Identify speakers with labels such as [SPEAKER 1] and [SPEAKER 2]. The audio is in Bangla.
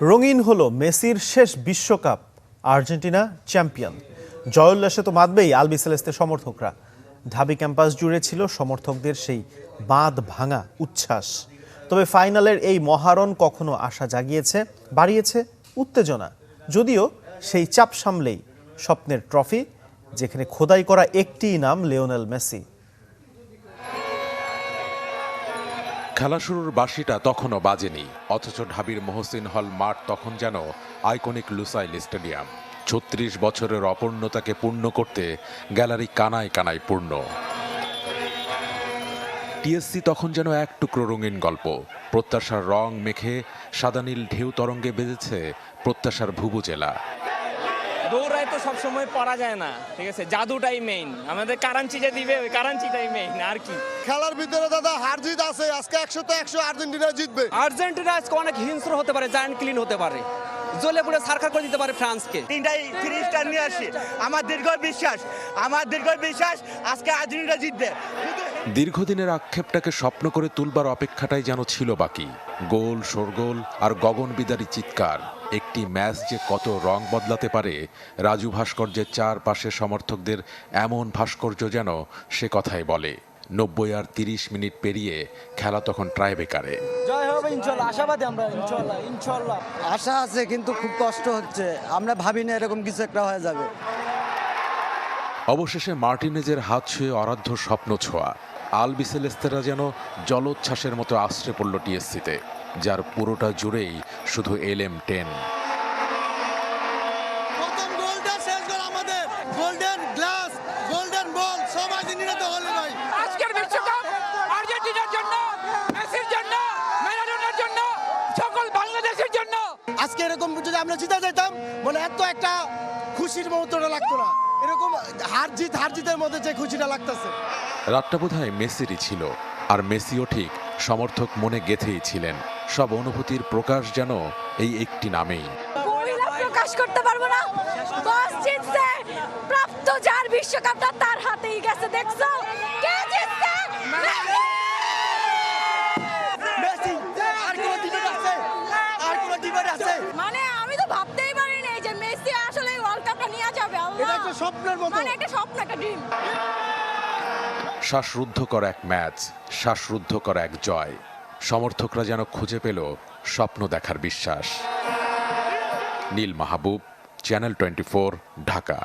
[SPEAKER 1] রঙিন হলো মেসির শেষ বিশ্বকাপ, আর্জেন্টিনা চ্যাম্পিয়ন। জয়োল্লাসে তো মাতবেই আলবিসেলেস্তে সমর্থকরা। ঢাবি ক্যাম্পাস জুড়ে ছিল সমর্থকদের সেই বাঁধ ভাঙা উচ্ছ্বাস। তবে ফাইনালের এই মহারণ কখনো আশা জাগিয়েছে, বাড়িয়েছে উত্তেজনা। যদিও সেই চাপ সামলেই স্বপ্নের ট্রফি, যেখানে খোদাই করা একটিই নাম, লিওনেল মেসি।
[SPEAKER 2] খেলা শুরুর বাঁশিটা তখনও বাজেনি, অথচ ঢাবির মহসিন হল মাঠ তখন যেন আইকনিক লুসাইল স্টেডিয়াম। ৩৬ বছরের অপূর্ণতাকে পূর্ণ করতে গ্যালারি কানায় কানায় পূর্ণ। টিএসসি তখন যেন এক টুকরো রঙিন গল্প। প্রত্যাশার রং মেখে সাদা নীল ঢেউ তরঙ্গে বেজেছে প্রত্যাশার ভুবুজেলা।
[SPEAKER 3] দৌড়ায় তো সবসময় পড়া যায় না, ঠিক আছে, জাদুটাই মেইন। আমাদের কারাঞ্চি যে দিবে ওই কারাঞ্চিটাই মেইন, আর কি।
[SPEAKER 4] খেলার ভিতরে দাদা হার জিত আছে, আজকে 100 তে 100 আর্জেন্টিনা জিতবে।
[SPEAKER 5] আর্জেন্টিনা আজকে অনেক হিংস্র হতে পারে, জায়ান্ট ক্লিন হতে পারে, জ্বলে পুড়ে সারখার করে দিতে পারে ফ্রান্সকে।
[SPEAKER 6] তিনটাই 3 স্টার নিয়ে আসি। আমার দীর্ঘ বিশ্বাস আজকে আর্জেন্টিনা জিতবে।
[SPEAKER 2] দীর্ঘদিনের আক্ষেপটাকে স্বপ্ন করে তুলবার অপেক্ষাটাই যেন ছিল বাকি। গোল, শোরগোল আর গগনবিদারী চিৎকার। একটি ম্যাচ যে কত রং বদলাতে পারে, রাজু ভাস্কর্যের চারপাশে সমর্থকদের এমন ভাস্কর্য যেন সে কথাই বলে। ৯০ আর ৩০ মিনিট পেরিয়ে খেলা তখন ট্রাইবেকারে।
[SPEAKER 5] জয় হবে ইনশাআল্লাহ, আশাবাদী আমরা, ইনশাআল্লাহ।
[SPEAKER 7] আশা আছে কিন্তু খুব কষ্ট হচ্ছে, আমরা ভাবিনি এরকম কিছু একটা হয়ে যাবে।
[SPEAKER 2] অবশেষে মার্টিনেজের হাত ছুঁয়ে অরাধ্য স্বপ্ন ছোঁয়া। আলবিসেলেস্তেরা যেন জলোচ্ছ্বাসের মতো আশ্রে পড়ল টিএসসিতে, যার পুরোটা জুড়েই শুধু LM10।
[SPEAKER 4] প্রথম গোলটা শেষ গোল আমাদের, গোল্ডেন গ্লাস, গোল্ডেন বল সব আর্জেন্টিনাতে হলে ভাই।
[SPEAKER 8] আজকের বিশ্বকাপ আর্জেন্টিনার জন্য, মেসির জন্য, ম্যারাডোনার জন্য, সকল বাংলাদেশের জন্য।
[SPEAKER 4] আজকে এরকম যদি আমরা জিতে যেতাম, মানে এত একটা খুশির মুহূর্তটা লাগতো না। এরকম হার জিতের মধ্যে যে খুশিটা লাগতেছে।
[SPEAKER 2] রাতটা বোধহয় মেসিরই ছিল, আর মেসিও ঠিক সমর্থক মনে গেঁথেই ছিলেন। সব অনুভূতির প্রকাশ যেন এই একটি নামেই।
[SPEAKER 9] প্রকাশ করতে পারবো না, বস জিতছে, প্রাপ্ত যার বিশ্বকাপটা তার হাতেই গেছে। দেখছো কে জিতছে?
[SPEAKER 4] মেসি। আর কোন ডিবেট আছে? আর কোন ডিবেট আছে?
[SPEAKER 9] মানে আমি তো ভাবতেই পারিনি যে মেসি আসলে ওয়ার্ল্ড কাপটা নিয়ে যাবে। আল্লাহ,
[SPEAKER 4] এটা একটা স্বপ্নের মতো,
[SPEAKER 9] মানে একটা স্বপ্ন, একটা ড্রিম।
[SPEAKER 2] শ্বাসরুদ্ধ করা এক ম্যাচ, শ্বাসরুদ্ধ করা এক জয়। সমর্থকরা যেন খুঁজে পেল স্বপ্ন দেখার বিশ্বাস। নীল মাহবুব, চ্যানেল 24, ঢাকা।